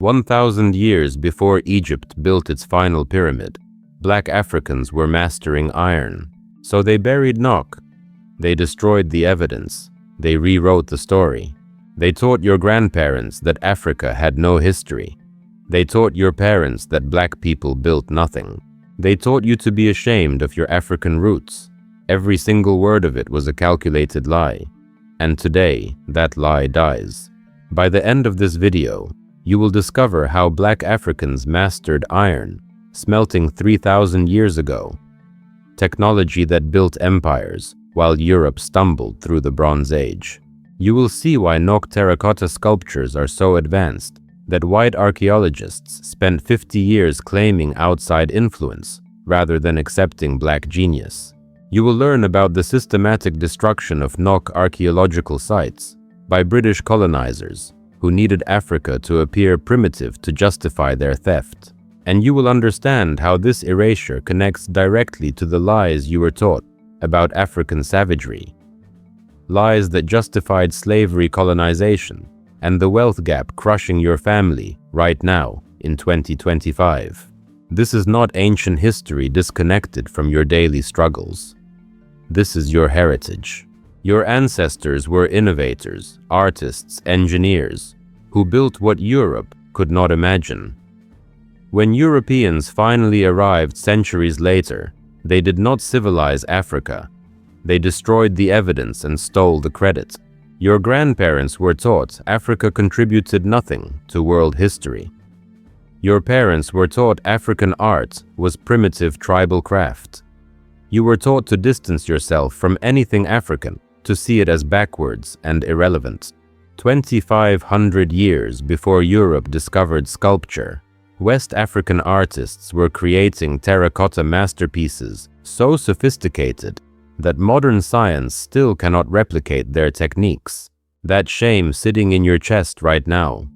1,000 years before Egypt built its final pyramid, black Africans were mastering iron. So they buried Nok. They destroyed the evidence. They rewrote the story. They taught your grandparents that Africa had no history. They taught your parents that black people built nothing. They taught you to be ashamed of your African roots. Every single word of it was a calculated lie. And today, that lie dies. By the end of this video, you will discover how black Africans mastered iron, smelting 3,000 years ago. Technology that built empires, while Europe stumbled through the Bronze Age. You will see why Nok terracotta sculptures are so advanced that white archaeologists spent 50 years claiming outside influence rather than accepting black genius. You will learn about the systematic destruction of Nok archaeological sites by British colonizers who needed Africa to appear primitive to justify their theft. And you will understand how this erasure connects directly to the lies you were taught about African savagery. Lies that justified slavery colonization and the wealth gap crushing your family right now in 2025. This is not ancient history disconnected from your daily struggles. This is your heritage. Your ancestors were innovators, artists, engineers, who built what Europe could not imagine. When Europeans finally arrived centuries later, they did not civilize Africa. They destroyed the evidence and stole the credit. Your grandparents were taught Africa contributed nothing to world history. Your parents were taught African art was primitive tribal craft. You were taught to distance yourself from anything African, to see it as backwards and irrelevant. 2,500 years before Europe discovered sculpture, West African artists were creating terracotta masterpieces so sophisticated that modern science still cannot replicate their techniques. That shame sitting in your chest right now.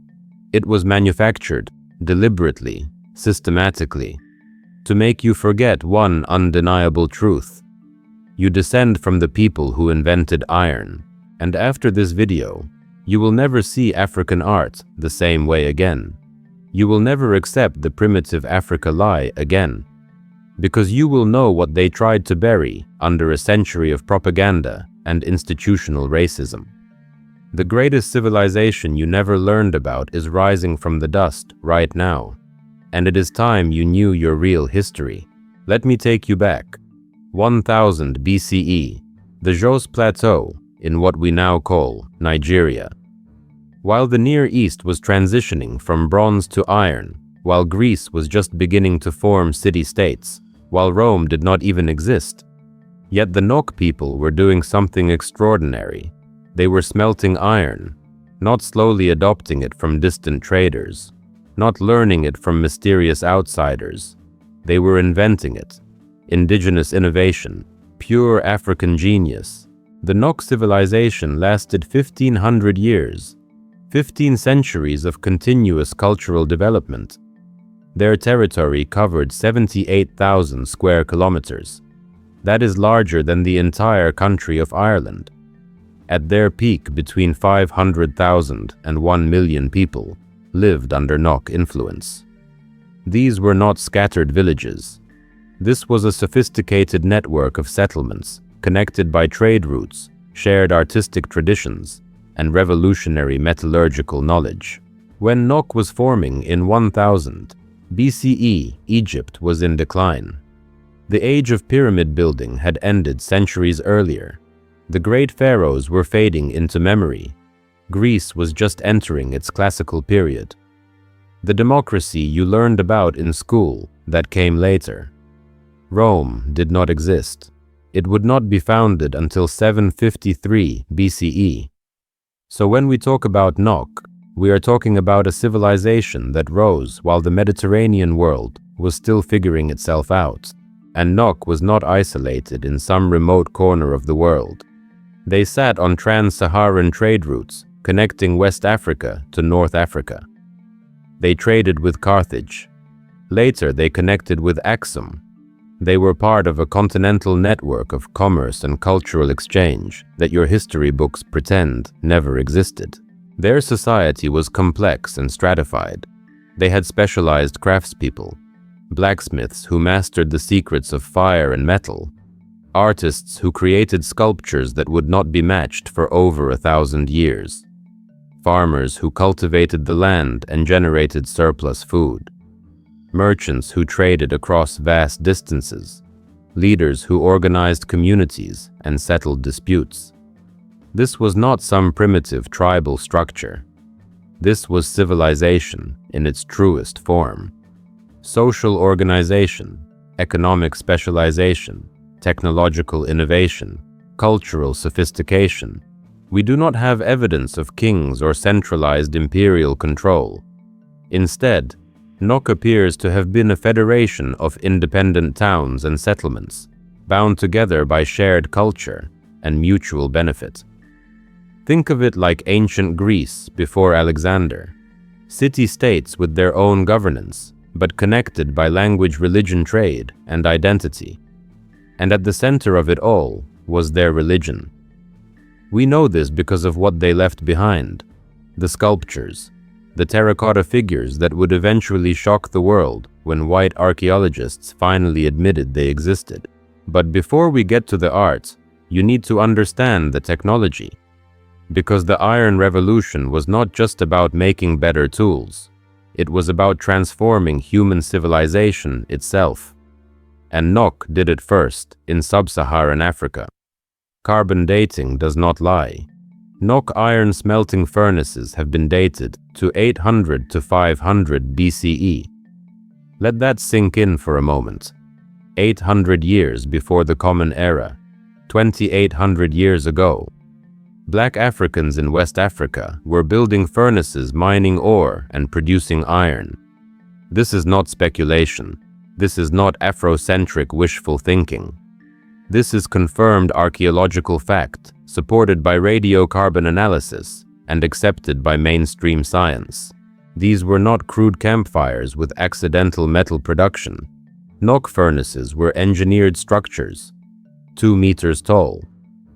It was manufactured, deliberately, systematically, to make you forget one undeniable truth. You descend from the people who invented iron, and after this video, you will never see African art the same way again. You will never accept the primitive Africa lie again, because you will know what they tried to bury under a century of propaganda and institutional racism. The greatest civilization you never learned about is rising from the dust right now, and it is time you knew your real history. Let me take you back. 1000 BCE, the Jos Plateau in what we now call Nigeria. While the Near East was transitioning from bronze to iron, while Greece was just beginning to form city-states, while Rome did not even exist, yet the Nok people were doing something extraordinary. They were smelting iron, not slowly adopting it from distant traders, not learning it from mysterious outsiders. They were inventing it. Indigenous innovation, pure African genius. The Nok civilization lasted 1,500 years, 15 centuries of continuous cultural development. Their territory covered 78,000 square kilometers. That is larger than the entire country of Ireland. At their peak, between 500,000 and 1 million people lived under Nok influence. These were not scattered villages. This was a sophisticated network of settlements, connected by trade routes, shared artistic traditions, and revolutionary metallurgical knowledge. When Nok was forming in 1000 BCE, Egypt was in decline. The age of pyramid building had ended centuries earlier. The great pharaohs were fading into memory. Greece was just entering its classical period. The democracy you learned about in school, that came later. Rome did not exist. It would not be founded until 753 BCE. So when we talk about Nok, we are talking about a civilization that rose while the Mediterranean world was still figuring itself out. And Nok was not isolated in some remote corner of the world. They sat on trans-Saharan trade routes, connecting West Africa to North Africa. They traded with Carthage. Later, they connected with Axum. They were part of a continental network of commerce and cultural exchange that your history books pretend never existed. Their society was complex and stratified. They had specialized craftspeople, blacksmiths who mastered the secrets of fire and metal, artists who created sculptures that would not be matched for over 1,000 years, farmers who cultivated the land and generated surplus food, merchants who traded across vast distances, leaders who organized communities and settled disputes. This was not some primitive tribal structure. This was civilization in its truest form. Social organization, economic specialization, technological innovation, cultural sophistication. We do not have evidence of kings or centralized imperial control. Instead, Nok appears to have been a federation of independent towns and settlements, bound together by shared culture and mutual benefit. Think of it like ancient Greece before Alexander. City-states with their own governance, but connected by language, religion, trade, and identity. And at the center of it all was their religion. We know this because of what they left behind: the sculptures, the terracotta figures that would eventually shock the world when white archaeologists finally admitted they existed. But before we get to the art, you need to understand the technology. Because the Iron Revolution was not just about making better tools. It was about transforming human civilization itself. And Nok did it first in sub-Saharan Africa. Carbon dating does not lie. Nok iron smelting furnaces have been dated to 800 to 500 BCE. Let that sink in for a moment. 800 years before the Common Era, 2,800 years ago, Black Africans in West Africa were building furnaces, mining ore, and producing iron. This is not speculation. This is not Afrocentric wishful thinking. This is confirmed archaeological fact, supported by radiocarbon analysis and accepted by mainstream science. These were not crude campfires with accidental metal production. Nok furnaces were engineered structures, 2 meters tall,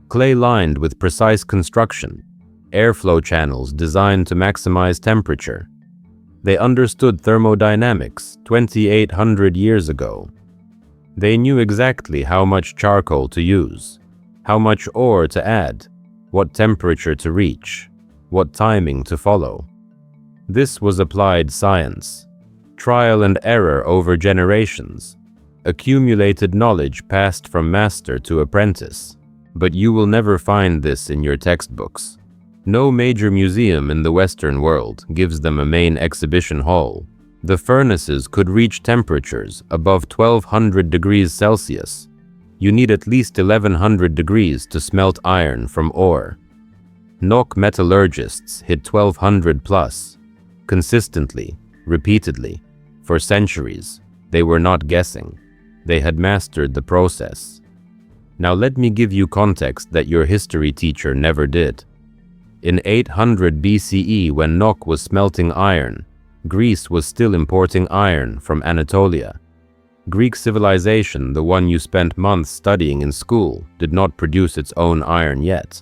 clay-lined with precise construction, airflow channels designed to maximize temperature. They understood thermodynamics 2,800 years ago. They knew exactly how much charcoal to use, how much ore to add, what temperature to reach, what timing to follow. This was applied science, trial and error over generations, accumulated knowledge passed from master to apprentice. But you will never find this in your textbooks. No major museum in the Western world gives them a main exhibition hall. The furnaces could reach temperatures above 1,200 degrees Celsius. You need at least 1,100 degrees to smelt iron from ore. Nok metallurgists hit 1,200 plus, consistently, repeatedly, for centuries. They were not guessing. They had mastered the process. Now let me give you context that your history teacher never did. In 800 BCE, when Nok was smelting iron, Greece was still importing iron from Anatolia. Greek civilization, the one you spent months studying in school, did not produce its own iron yet.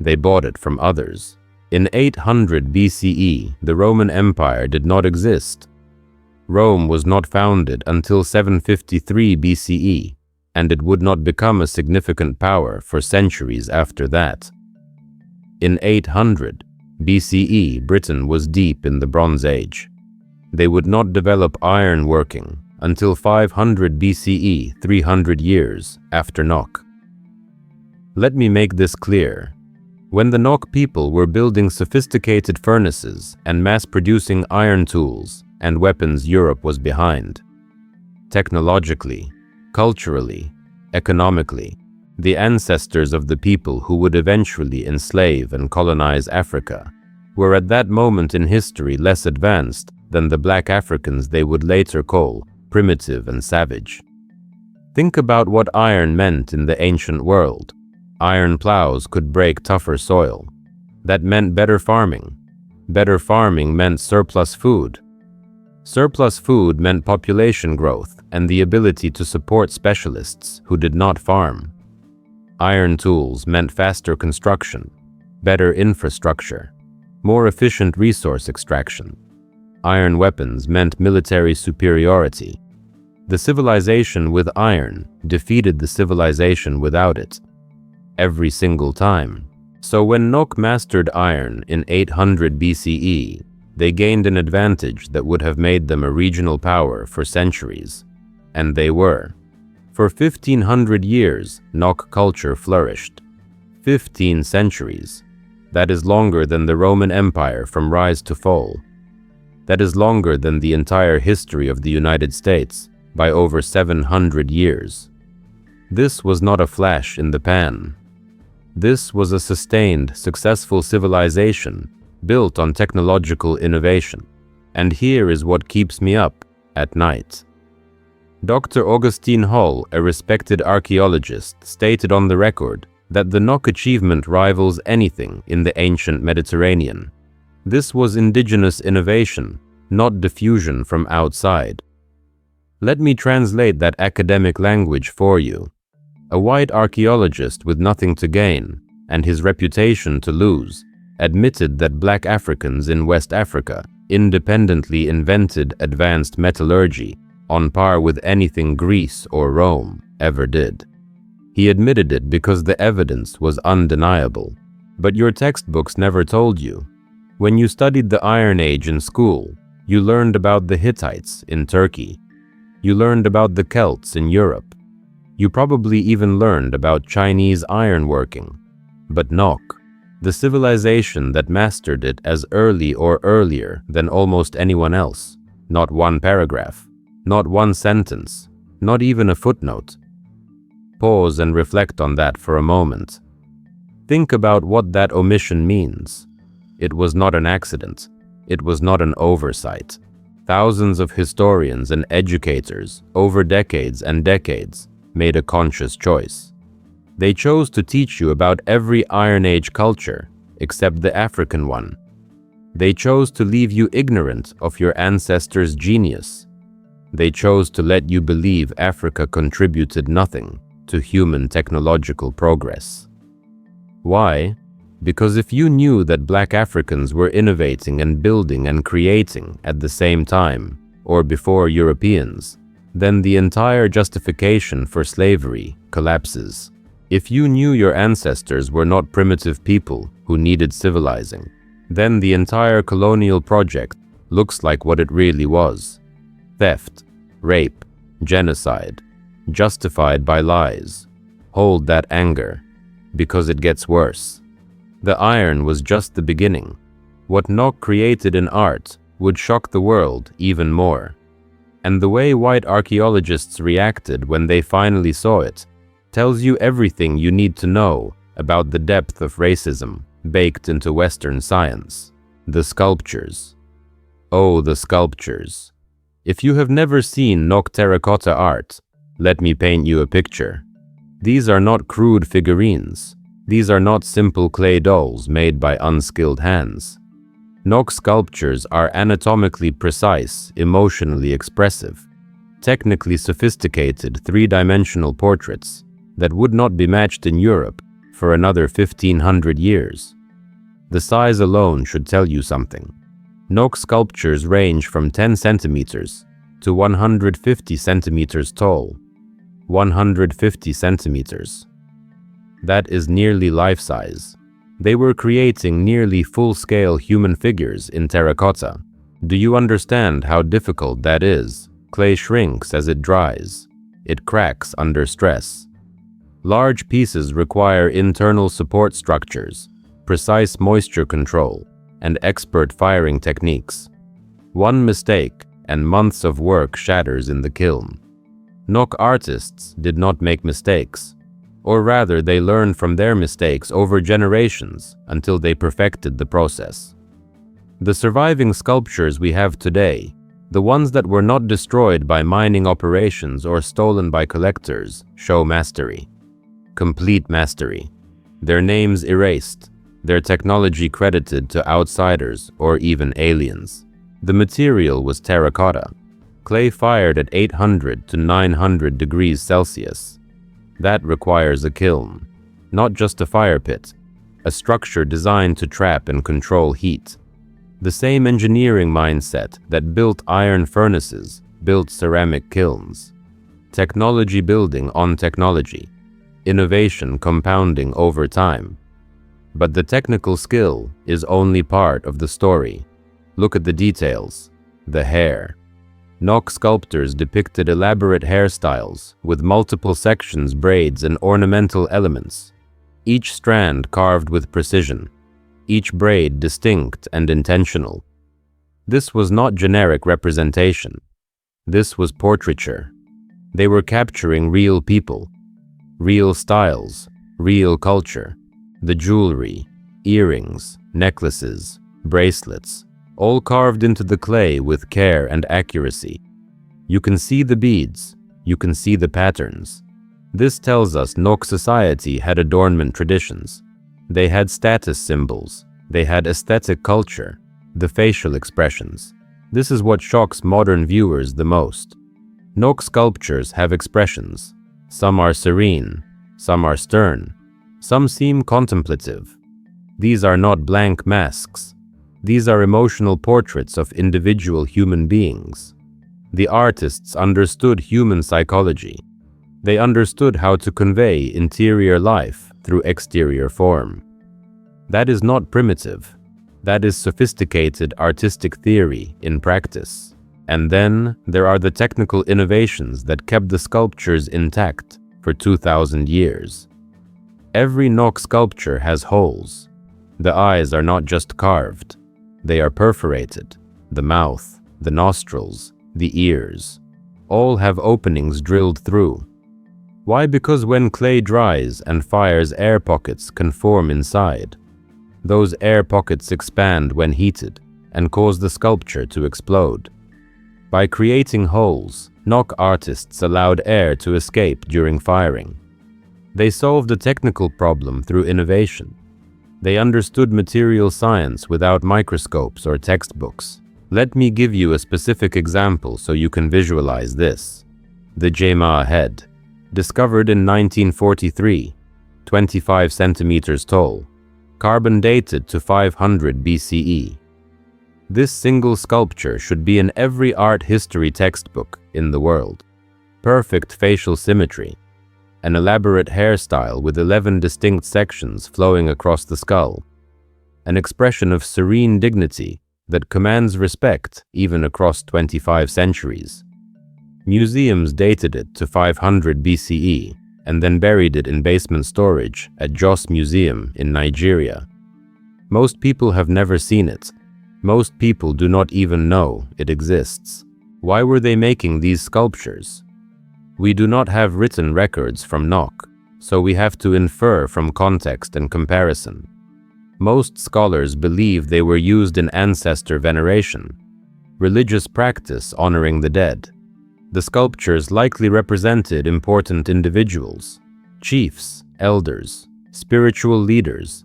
They bought it from others. In 800 BCE, the Roman Empire did not exist. Rome was not founded until 753 BCE. And it would not become a significant power for centuries after that. In 800 BCE, Britain was deep in the Bronze Age. They would not develop iron working until 500 BCE, 300 years after Nok. Let me make this clear. When the Nok people were building sophisticated furnaces and mass-producing iron tools and weapons, Europe was behind. Technologically, culturally, economically, the ancestors of the people who would eventually enslave and colonize Africa were at that moment in history less advanced than the Black Africans they would later call primitive and savage. Think about what iron meant in the ancient world. Iron plows could break tougher soil. That meant better farming. Better farming meant surplus food. Surplus food meant population growth and the ability to support specialists who did not farm. Iron tools meant faster construction, better infrastructure, more efficient resource extraction. iron weapons meant military superiority. The civilization with iron defeated the civilization without it, every single time. So when Nok mastered iron in 800 BCE, they gained an advantage that would have made them a regional power for centuries. And they were. For 1500 years, Nok culture flourished. 15 centuries. That is longer than the Roman Empire from rise to fall. That is longer than the entire history of the United States by over 700 years. This was not a flash in the pan. This was a sustained, successful civilization built on technological innovation. And here is what keeps me up at night. Dr. Augustine Hull, a respected archaeologist, stated on the record that the Nok achievement rivals anything in the ancient Mediterranean. This was indigenous innovation, not diffusion from outside. Let me translate that academic language for you. A white archaeologist with nothing to gain and his reputation to lose admitted that black Africans in West Africa independently invented advanced metallurgy on par with anything Greece or Rome ever did. He admitted it because the evidence was undeniable. But your textbooks never told you. When you studied the Iron Age in school, you learned about the Hittites in Turkey. You learned about the Celts in Europe. You probably even learned about Chinese ironworking. But Nok, the civilization that mastered it as early or earlier than almost anyone else, not one paragraph, not one sentence, not even a footnote. Pause and reflect on that for a moment. Think about what that omission means. It was not an accident. It was not an oversight. Thousands of historians and educators over decades and decades made a conscious choice. They chose to teach you about every Iron Age culture except the African one. They chose to leave you ignorant of your ancestors' genius. They chose to let you believe Africa contributed nothing to human technological progress. Why? Because if you knew that black Africans were innovating and building and creating at the same time, or before Europeans, then the entire justification for slavery collapses. If you knew your ancestors were not primitive people who needed civilizing, then the entire colonial project looks like what it really was: theft, rape, genocide, justified by lies. Hold that anger, because it gets worse. The iron was just the beginning. What Nok created in art would shock the world even more. And the way white archaeologists reacted when they finally saw it tells you everything you need to know about the depth of racism baked into Western science. The sculptures. Oh, the sculptures. If you have never seen Nok terracotta art, let me paint you a picture. These are not crude figurines. These are not simple clay dolls made by unskilled hands. Nok sculptures are anatomically precise, emotionally expressive, technically sophisticated three-dimensional portraits that would not be matched in Europe for another 1500 years. The size alone should tell you something. Nok sculptures range from 10 centimeters to 150 centimeters tall. 150 centimeters. That is nearly life-size. They were creating nearly full-scale human figures in terracotta. Do you understand how difficult that is? Clay shrinks as it dries. It cracks under stress. Large pieces require internal support structures, precise moisture control, and expert firing techniques. One mistake and months of work shatters in the kiln. Nok artists did not make mistakes, or rather they learned from their mistakes over generations until they perfected the process. The surviving sculptures we have today, the ones that were not destroyed by mining operations or stolen by collectors, show mastery. Complete mastery. Their names erased, their technology credited to outsiders or even aliens. The material was terracotta, clay fired at 800 to 900 degrees Celsius. That requires a kiln, not just a fire pit, a structure designed to trap and control heat. The same engineering mindset that built iron furnaces built ceramic kilns. Technology building on technology, innovation compounding over time. But the technical skill is only part of the story. Look at the details. The hair. Nok sculptors depicted elaborate hairstyles with multiple sections, braids, and ornamental elements, each strand carved with precision, each braid distinct and intentional. This was not generic representation. This was portraiture. They were capturing real people, real styles, real culture. The jewelry, earrings, necklaces, bracelets, all carved into the clay with care and accuracy. You can see the beads, you can see the patterns. This tells us Nok society had adornment traditions. They had status symbols, they had aesthetic culture, the facial expressions. This is what shocks modern viewers the most. Nok sculptures have expressions. Some are serene, some are stern, some seem contemplative. These are not blank masks. These are emotional portraits of individual human beings. The artists understood human psychology. They understood how to convey interior life through exterior form. That is not primitive. That is sophisticated artistic theory in practice. And then there are the technical innovations that kept the sculptures intact for 2,000 years. Every Nok sculpture has holes. The eyes are not just carved. They are perforated. The mouth, the nostrils, the ears, all have openings drilled through. Why? Because when clay dries and fires, air pockets can form inside. Those air pockets expand when heated and cause the sculpture to explode. By creating holes, Nok artists allowed air to escape during firing. They solved a technical problem through innovation. They understood material science without microscopes or textbooks. Let me give you a specific example so you can visualize this. The Jema head, discovered in 1943, 25 centimeters tall, carbon dated to 500 BCE. This single sculpture should be in every art history textbook in the world. Perfect facial symmetry, an elaborate hairstyle with 11 distinct sections flowing across the skull, an expression of serene dignity that commands respect even across 25 centuries. Museums dated it to 500 BCE and then buried it in basement storage at Jos Museum in Nigeria. Most people have never seen it. Most people do not even know it exists. Why were they making these sculptures? We do not have written records from Nok, so we have to infer from context and comparison. Most scholars believe they were used in ancestor veneration, religious practice honoring the dead. The sculptures likely represented important individuals, chiefs, elders, spiritual leaders,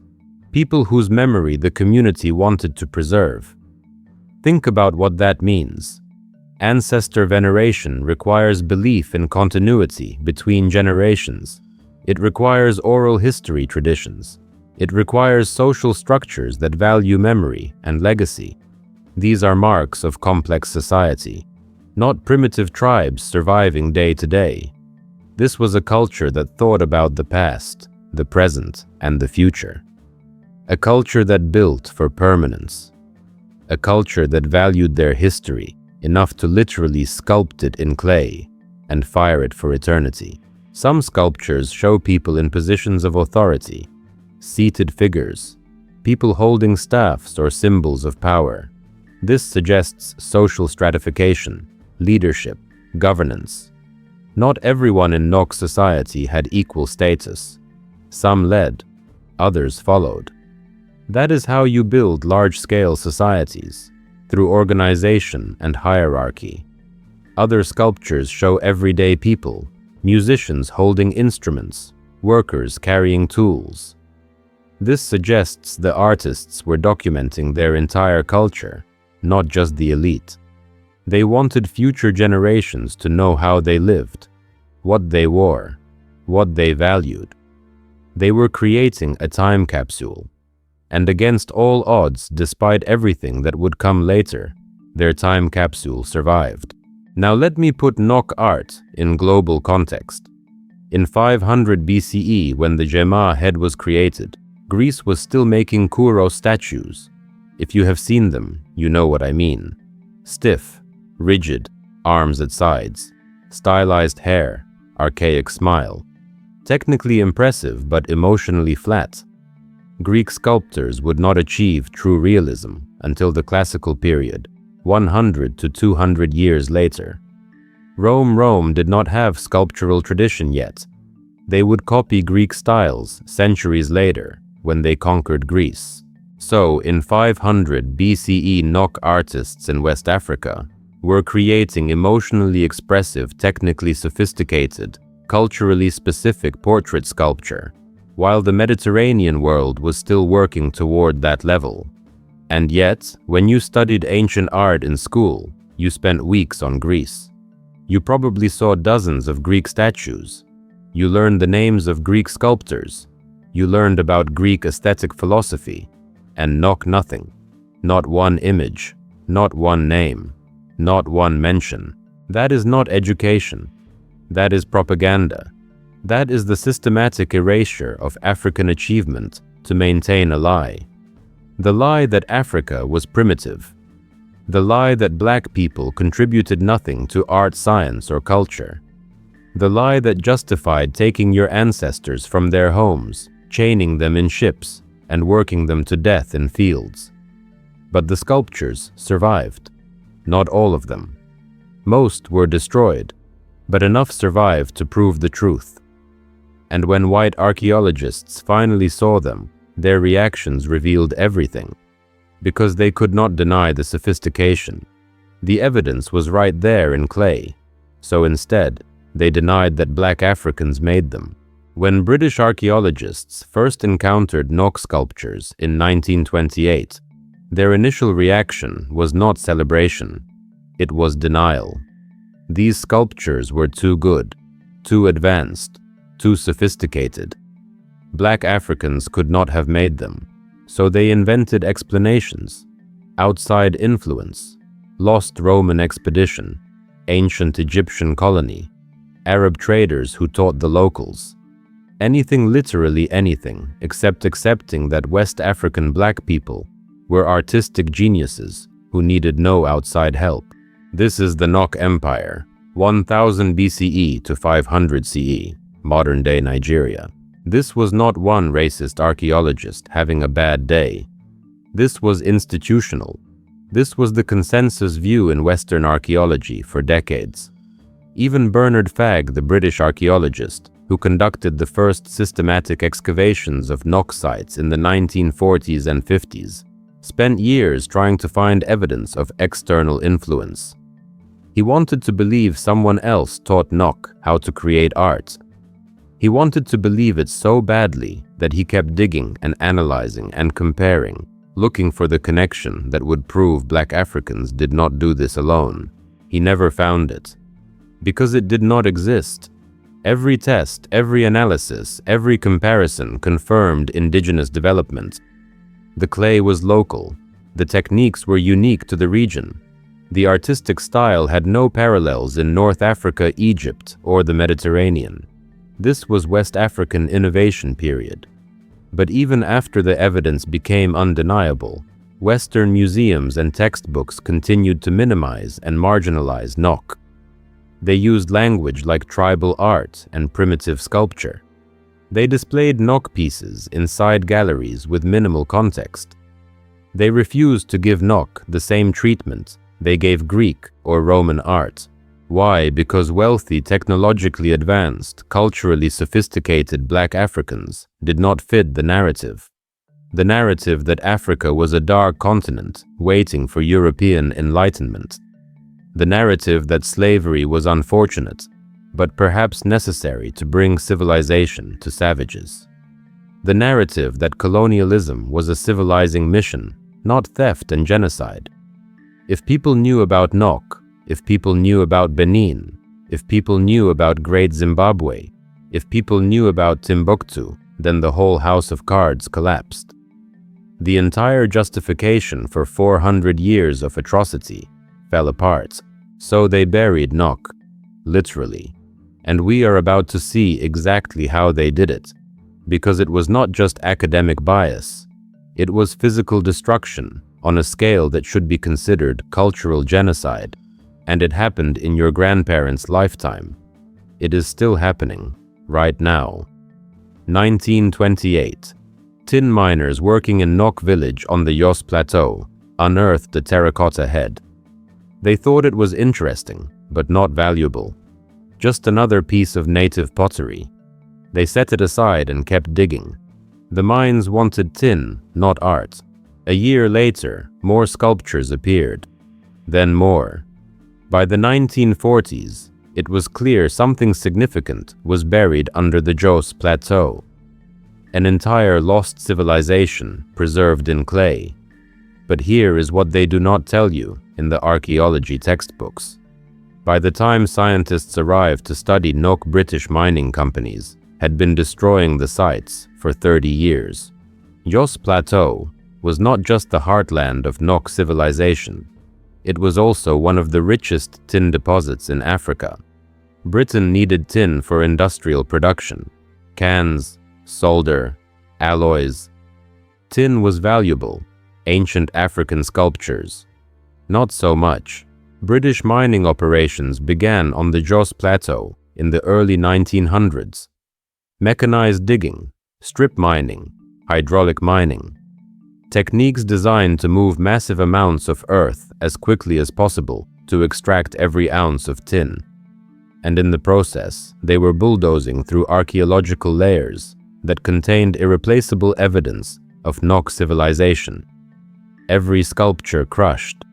people whose memory the community wanted to preserve. Think about what that means. Ancestor veneration requires belief in continuity between generations. It requires oral history traditions. It requires social structures that value memory and legacy. These are marks of complex society, not primitive tribes surviving day to day. This was a culture that thought about the past, the present, and the future. A culture that built for permanence. A culture that valued their history enough to literally sculpt it in clay and fire it for eternity. Some sculptures show people in positions of authority, seated figures, people holding staffs or symbols of power. This suggests social stratification, leadership, governance. Not everyone in Nok society had equal status. Some led, others followed. That is how you build large-scale societies, through organization and hierarchy. Other sculptures show everyday people, musicians holding instruments, workers carrying tools. This suggests the artists were documenting their entire culture, not just the elite. They wanted future generations to know how they lived, what they wore, what they valued. They were creating a time capsule, And against all odds, despite everything that would come later, their time capsule survived. Now let me put Nok art in global context. In 500 BCE, when the Gemma head was created, Greece was still making Kouros statues. If you have seen them, you know what I mean. Stiff, rigid, arms at sides, stylized hair, archaic smile. Technically impressive but emotionally flat. Greek sculptors would not achieve true realism until the classical period, 100 to 200 years later. Rome did not have sculptural tradition yet. They would copy Greek styles centuries later when they conquered Greece. So, in 500 BCE, Nok artists in West Africa were creating emotionally expressive, technically sophisticated, culturally specific portrait sculpture, while the Mediterranean world was still working toward that level. And yet, when you studied ancient art in school, you spent weeks on Greece. You probably saw dozens of Greek statues. You learned the names of Greek sculptors. You learned about Greek aesthetic philosophy. And Nok nothing. Not one image. Not one name. Not one mention. That is not education. That is propaganda. That is the systematic erasure of African achievement to maintain a lie. The lie that Africa was primitive. The lie that black people contributed nothing to art, science, or culture. The lie that justified taking your ancestors from their homes, chaining them in ships, and working them to death in fields. But the sculptures survived. Not all of them. Most were destroyed, but enough survived to prove the truth. And when white archaeologists finally saw them, their reactions revealed everything. Because they could not deny the sophistication. The evidence was right there in clay. So instead, they denied that black Africans made them. When British archaeologists first encountered Nok sculptures in 1928, their initial reaction was not celebration. It was denial. These sculptures were too good, too advanced, too sophisticated. Black Africans could not have made them, so they invented explanations. Outside influence, lost Roman expedition, ancient Egyptian colony, Arab traders who taught the locals. Anything, literally anything, except accepting that West African black people were artistic geniuses who needed no outside help. This is the Nok Empire, 1000 BCE to 500 CE, modern-day Nigeria. This was not one racist archaeologist having a bad day. This was institutional. This was the consensus view in Western archaeology for decades. Even Bernard Fagg, the British archaeologist, who conducted the first systematic excavations of Nok sites in the 1940s and 50s, spent years trying to find evidence of external influence. He wanted to believe someone else taught Nok how to create art. He wanted to believe it so badly that he kept digging and analyzing and comparing, looking for the connection that would prove black Africans did not do this alone. He never found it. Because it did not exist. Every test, every analysis, every comparison confirmed indigenous development. The clay was local. The techniques were unique to the region. The artistic style had no parallels in North Africa, Egypt, or the Mediterranean. This was West African innovation period. But even after the evidence became undeniable, Western museums and textbooks continued to minimize and marginalize Nok. They used language like tribal art and primitive sculpture. They displayed Nok pieces inside galleries with minimal context. They refused to give Nok the same treatment they gave Greek or Roman art. Why? Because wealthy, technologically advanced, culturally sophisticated black Africans did not fit the narrative. The narrative that Africa was a dark continent waiting for European enlightenment. The narrative that slavery was unfortunate, but perhaps necessary to bring civilization to savages. The narrative that colonialism was a civilizing mission, not theft and genocide. If people knew about Nok, if people knew about Benin, if people knew about Great Zimbabwe, if people knew about Timbuktu, then the whole house of cards collapsed. The entire justification for 400 years of atrocity fell apart. So they buried Nok, literally. And we are about to see exactly how they did it, because it was not just academic bias. It was physical destruction on a scale that should be considered cultural genocide, and it happened in your grandparents' lifetime. It is still happening, right now. 1928. Tin miners working in Nok village on the Yos Plateau unearthed a terracotta head. They thought it was interesting, but not valuable. Just another piece of native pottery. They set it aside and kept digging. The mines wanted tin, not art. A year later, more sculptures appeared. Then more. By the 1940s, it was clear something significant was buried under the Jos Plateau. An entire lost civilization preserved in clay. But here is what they do not tell you in the archaeology textbooks. By the time scientists arrived to study Nok, British mining companies had been destroying the sites for 30 years. Jos Plateau was not just the heartland of Nok civilization. It was also one of the richest tin deposits in Africa. Britain needed tin for industrial production. Cans, solder, alloys. Tin was valuable. Ancient African sculptures. Not so much. British mining operations began on the Jos Plateau in the early 1900s. Mechanized digging, strip mining, hydraulic mining. Techniques designed to move massive amounts of earth as quickly as possible to extract every ounce of tin. And in the process, they were bulldozing through archaeological layers that contained irreplaceable evidence of Nok civilization. Every sculpture crushed,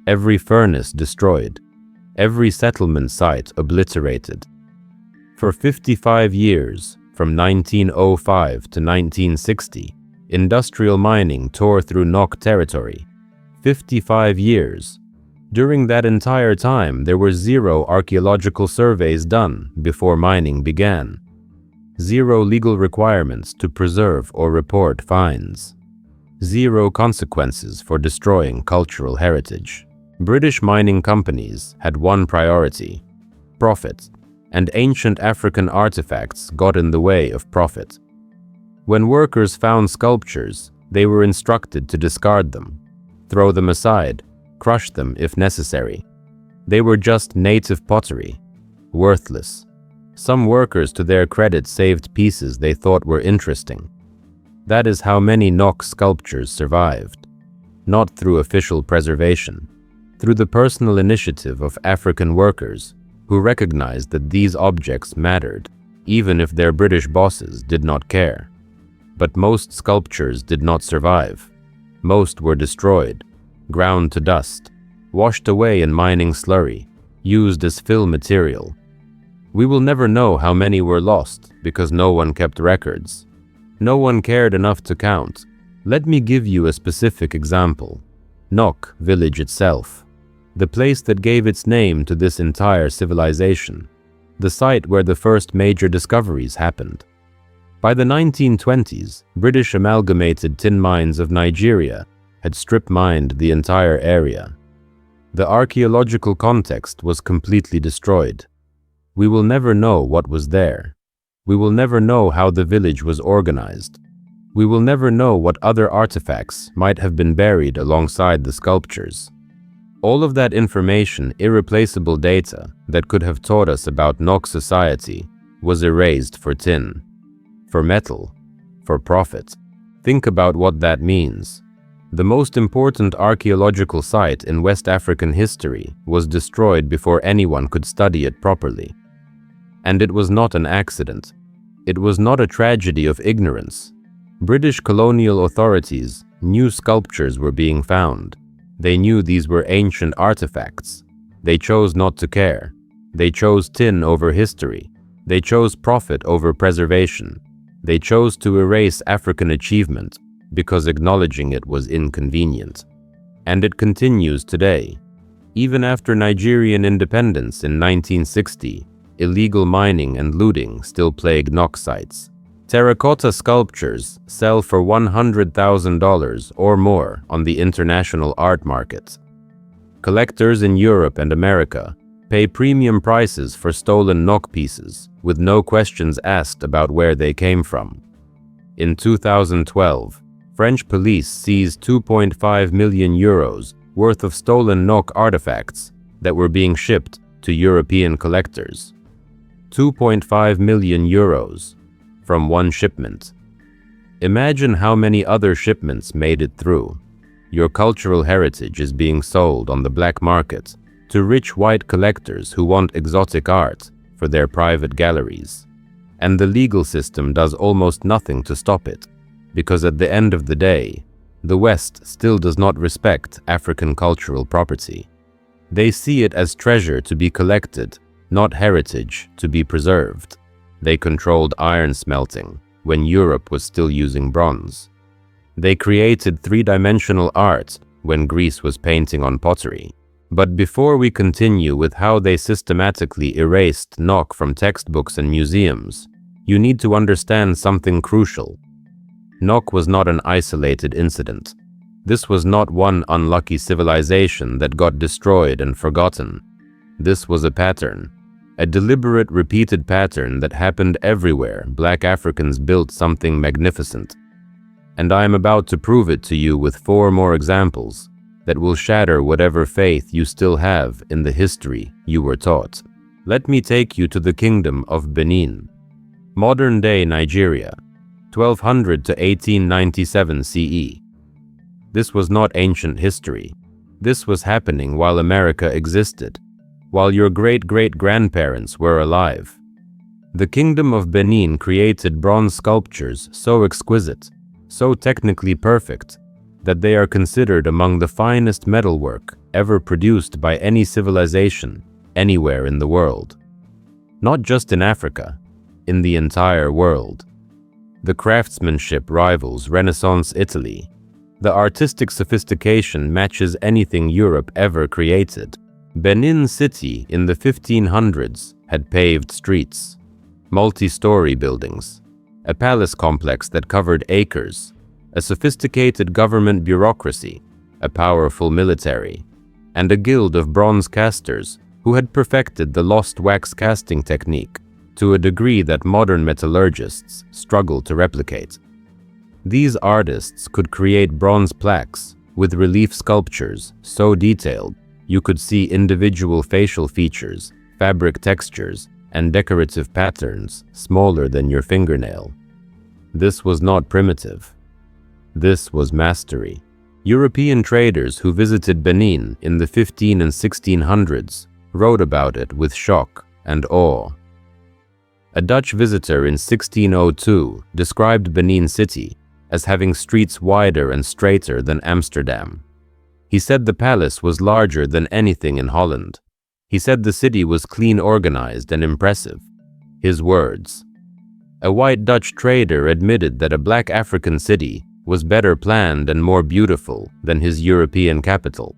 every furnace destroyed, every settlement site obliterated. For 55 years, from 1905 to 1960, industrial mining tore through Nok territory. 55 years. During that entire time, there were 0 archaeological surveys done before mining began. 0 legal requirements to preserve or report finds. 0 consequences for destroying cultural heritage. British mining companies had one priority: profit, and ancient African artifacts got in the way of profit. When workers found sculptures, they were instructed to discard them, throw them aside, crush them if necessary. They were just native pottery, worthless. Some workers, to their credit, saved pieces they thought were interesting. That is how many Nok sculptures survived. Not through official preservation, through the personal initiative of African workers who recognized that these objects mattered, even if their British bosses did not care. But most sculptures did not survive. Most were destroyed, ground to dust, washed away in mining slurry, used as fill material. We will never know how many were lost because no one kept records. No one cared enough to count. Let me give you a specific example. Nok village itself. The place that gave its name to this entire civilization. The site where the first major discoveries happened. By the 1920s, British Amalgamated Tin Mines of Nigeria had strip mined the entire area. The archaeological context was completely destroyed. We will never know what was there. We will never know how the village was organized. We will never know what other artifacts might have been buried alongside the sculptures. All of that information, irreplaceable data that could have taught us about Nok society, was erased for tin, for metal, for profit. Think about what that means. The most important archaeological site in West African history was destroyed before anyone could study it properly. And it was not an accident. It was not a tragedy of ignorance. British colonial authorities knew sculptures were being found. They knew these were ancient artifacts. They chose not to care. They chose tin over history. They chose profit over preservation. They chose to erase African achievement because acknowledging it was inconvenient. And it continues today. Even after Nigerian independence in 1960, illegal mining and looting still plague Nok sites. Terracotta sculptures sell for $100,000 or more on the international art market. Collectors in Europe and America pay premium prices for stolen NOK pieces, with no questions asked about where they came from. In 2012, French police seized 2.5 million euros worth of stolen NOK artifacts that were being shipped to European collectors. 2.5 million euros from one shipment. Imagine how many other shipments made it through. Your cultural heritage is being sold on the black market to rich white collectors who want exotic art for their private galleries. And the legal system does almost nothing to stop it, because at the end of the day, the West still does not respect African cultural property. They see it as treasure to be collected, not heritage to be preserved. They controlled iron smelting when Europe was still using bronze. They created three-dimensional art when Greece was painting on pottery. But before we continue with how they systematically erased NOK from textbooks and museums, you need to understand something crucial. NOK was not an isolated incident. This was not one unlucky civilization that got destroyed and forgotten. This was a pattern, a deliberate, repeated pattern that happened everywhere Black Africans built something magnificent. And I am about to prove it to you with 4 more examples that will shatter whatever faith you still have in the history you were taught. Let me take you to the Kingdom of Benin. Modern-day Nigeria, 1200 to 1897 CE. This was not ancient history. This was happening while America existed, while your great-great-grandparents were alive. The Kingdom of Benin created bronze sculptures so exquisite, so technically perfect, that they are considered among the finest metalwork ever produced by any civilization anywhere in the world. Not just in Africa, in the entire world. The craftsmanship rivals Renaissance Italy. The artistic sophistication matches anything Europe ever created. Benin City in the 1500s had paved streets, multi-story buildings, a palace complex that covered acres, a sophisticated government bureaucracy, a powerful military, and a guild of bronze casters who had perfected the lost wax casting technique to a degree that modern metallurgists struggle to replicate. These artists could create bronze plaques with relief sculptures so detailed you could see individual facial features, fabric textures, and decorative patterns smaller than your fingernail. This was not primitive. This was mastery. European traders who visited Benin in the 15 and 1600s wrote about it with shock and awe. A Dutch visitor in 1602 described Benin City as having streets wider and straighter than Amsterdam. He said the palace was larger than anything in Holland. He said the city was clean, organized, and impressive. His words. A white Dutch trader admitted that a black African city was better planned and more beautiful than his European capital.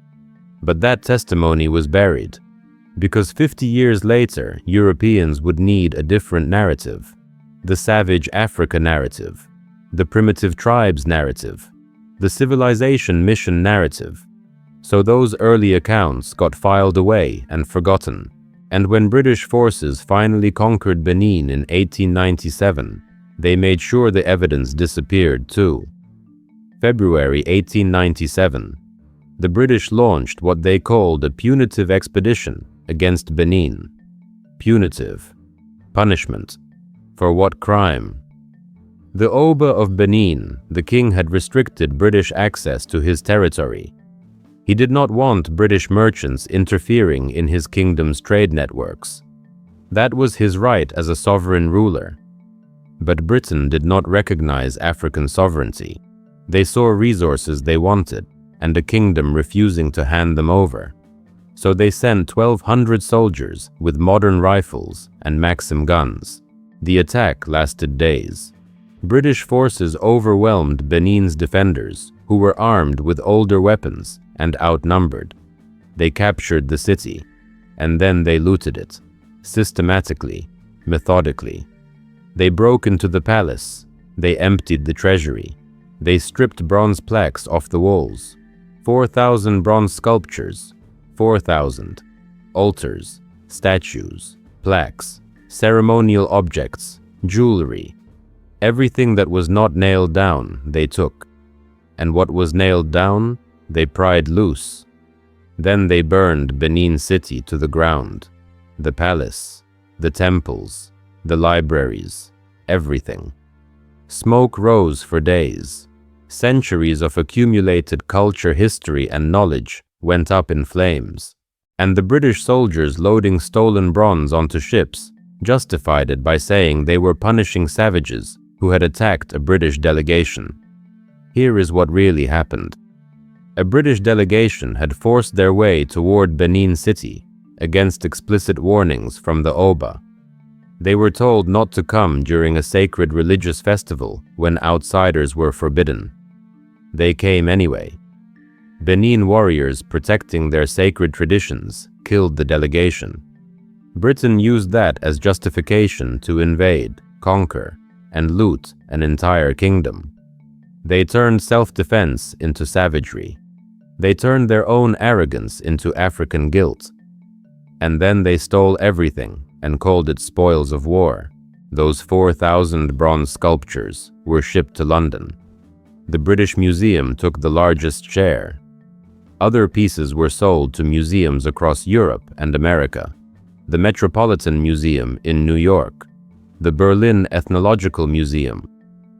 But that testimony was buried, because 50 years later, Europeans would need a different narrative. The savage Africa narrative, the primitive tribes narrative, the civilization mission narrative. So those early accounts got filed away and forgotten. And when British forces finally conquered Benin in 1897, they made sure the evidence disappeared too. February 1897, the British launched what they called a punitive expedition against Benin. Punitive. Punishment. For what crime? The Oba of Benin, the king, had restricted British access to his territory. He did not want British merchants interfering in his kingdom's trade networks. That was his right as a sovereign ruler. But Britain did not recognize African sovereignty. They saw resources they wanted, and a kingdom refusing to hand them over. So they sent 1,200 soldiers with modern rifles and Maxim guns. The attack lasted days. British forces overwhelmed Benin's defenders, who were armed with older weapons and outnumbered. They captured the city, and then they looted it, systematically, methodically. They broke into the palace. They emptied the treasury. They stripped bronze plaques off the walls. 4,000 bronze sculptures. 4,000. Altars, statues, plaques, ceremonial objects, jewelry. Everything that was not nailed down, they took. And what was nailed down, they pried loose. Then they burned Benin City to the ground. The palace, the temples, the libraries, everything. Smoke rose for days. Centuries of accumulated culture, history, and knowledge went up in flames. And the British soldiers loading stolen bronze onto ships justified it by saying they were punishing savages who had attacked a British delegation. Here is what really happened. A British delegation had forced their way toward Benin City against explicit warnings from the Oba. They were told not to come during a sacred religious festival when outsiders were forbidden. They came anyway. Benin warriors protecting their sacred traditions killed the delegation. Britain used that as justification to invade, conquer, and loot an entire kingdom. They turned self-defense into savagery. They turned their own arrogance into African guilt. And then they stole everything and called it spoils of war. Those 4,000 bronze sculptures were shipped to London. The British Museum took the largest share. Other pieces were sold to museums across Europe and America. The Metropolitan Museum in New York, the Berlin Ethnological Museum,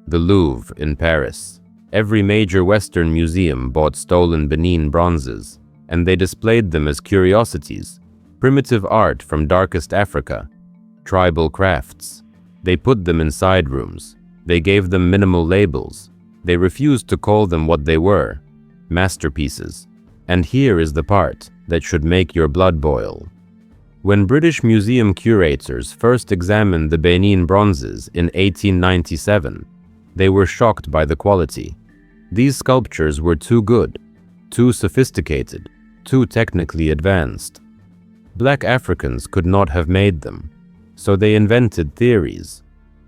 the Louvre in Paris. Every major Western museum bought stolen Benin bronzes, and they displayed them as curiosities, primitive art from darkest Africa, tribal crafts. They put them in side rooms. They gave them minimal labels. They refused to call them what they were, masterpieces. And here is the part that should make your blood boil. When British museum curators first examined the Benin bronzes in 1897, they were shocked by the quality. These sculptures were too good, too sophisticated, too technically advanced. Black Africans could not have made them, so they invented theories.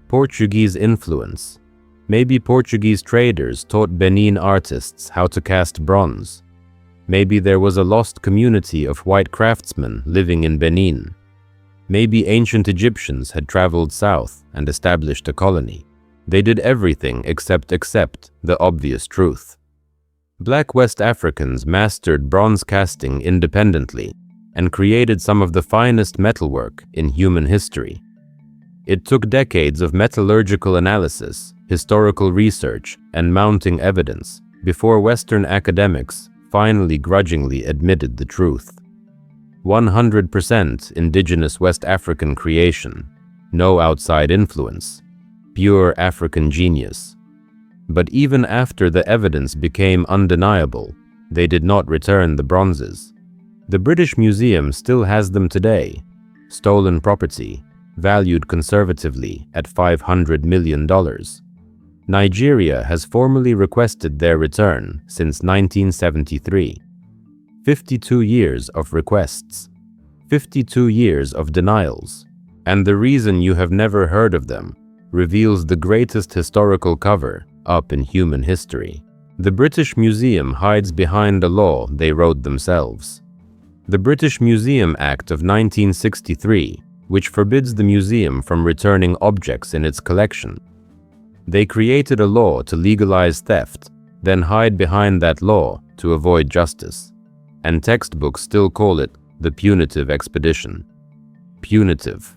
Portuguese influence. Maybe Portuguese traders taught Benin artists how to cast bronze. Maybe there was a lost community of white craftsmen living in Benin. Maybe ancient Egyptians had traveled south and established a colony. They did everything except accept the obvious truth. Black West Africans mastered bronze casting independently and created some of the finest metalwork in human history. It took decades of metallurgical analysis, historical research, and mounting evidence before Western academics finally grudgingly admitted the truth. 100% indigenous West African creation, no outside influence, pure African genius. But even after the evidence became undeniable, they did not return the bronzes. The British Museum still has them today, stolen property, valued conservatively at $500 million. Nigeria has formally requested their return since 1973. 52 years of requests, 52 years of denials, and the reason you have never heard of them reveals the greatest historical cover up in human history. The British Museum hides behind a law they wrote themselves. The British Museum Act of 1963, which forbids the museum from returning objects in its collection. They created a law to legalize theft, then hide behind that law to avoid justice. And textbooks still call it the punitive expedition. Punitive.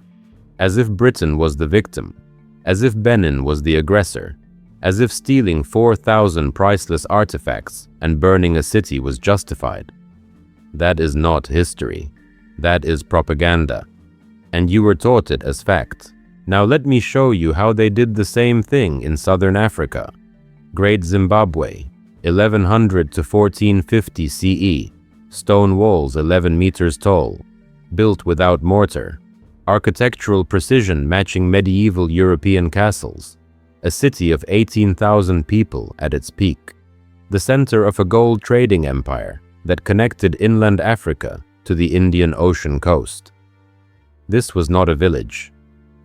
As if Britain was the victim. As if Benin was the aggressor. As if stealing 4,000 priceless artifacts and burning a city was justified. That is not history. That is propaganda. And you were taught it as fact. Now let me show you how they did the same thing in southern Africa. Great Zimbabwe, 1100 to 1450 CE. Stone walls 11 meters tall, built without mortar. Architectural precision matching medieval European castles. A city of 18,000 people at its peak. The center of a gold trading empire that connected inland Africa to the Indian Ocean coast. This was not a village.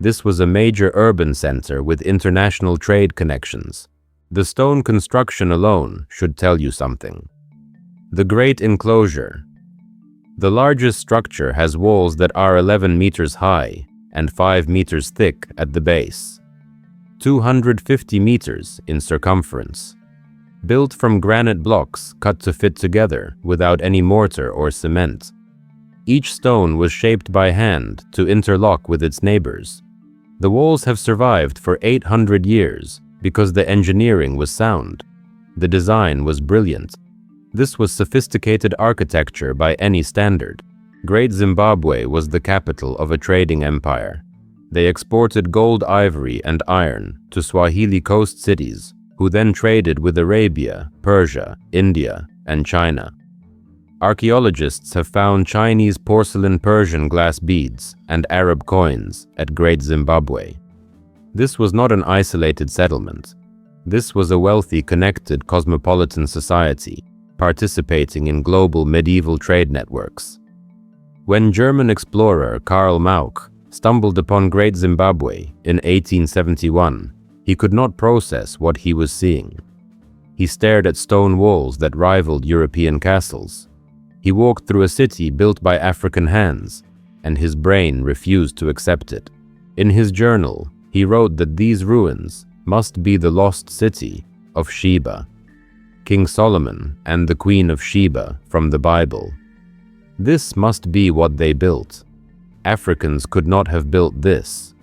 This was a major urban center with international trade connections. The stone construction alone should tell you something. The Great Enclosure. The largest structure has walls that are 11 meters high and 5 meters thick at the base, 250 meters in circumference. Built from granite blocks cut to fit together without any mortar or cement. Each stone was shaped by hand to interlock with its neighbors. The walls have survived for 800 years because the engineering was sound. The design was brilliant. This was sophisticated architecture by any standard. Great Zimbabwe was the capital of a trading empire. They exported gold, ivory, and iron to Swahili coast cities, who then traded with Arabia, Persia, India, and China. Archaeologists have found Chinese porcelain Persian glass beads and Arab coins at Great Zimbabwe. This was not an isolated settlement. This was a wealthy, connected cosmopolitan society participating in global medieval trade networks. When German explorer Karl Mauch stumbled upon Great Zimbabwe in 1871, he could not process what he was seeing. He stared at stone walls that rivaled European castles. He walked through a city built by African hands, and his brain refused to accept it. In his journal, he wrote that these ruins must be the lost city of Sheba, King Solomon and the Queen of Sheba from the Bible. This must be what they built. Africans could not have built this.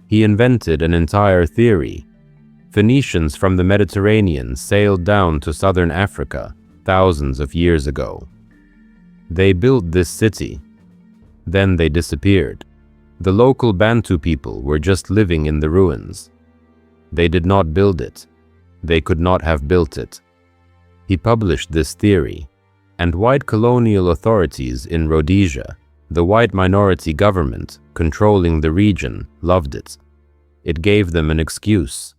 He invented an entire theory. Phoenicians from the Mediterranean sailed down to southern Africa thousands of years ago. They built this city. Then they disappeared. The local Bantu people were just living in the ruins. They did not build it. They could not have built it. He published this theory, and white colonial authorities in Rhodesia, the white minority government controlling the region, loved it. It gave them an excuse.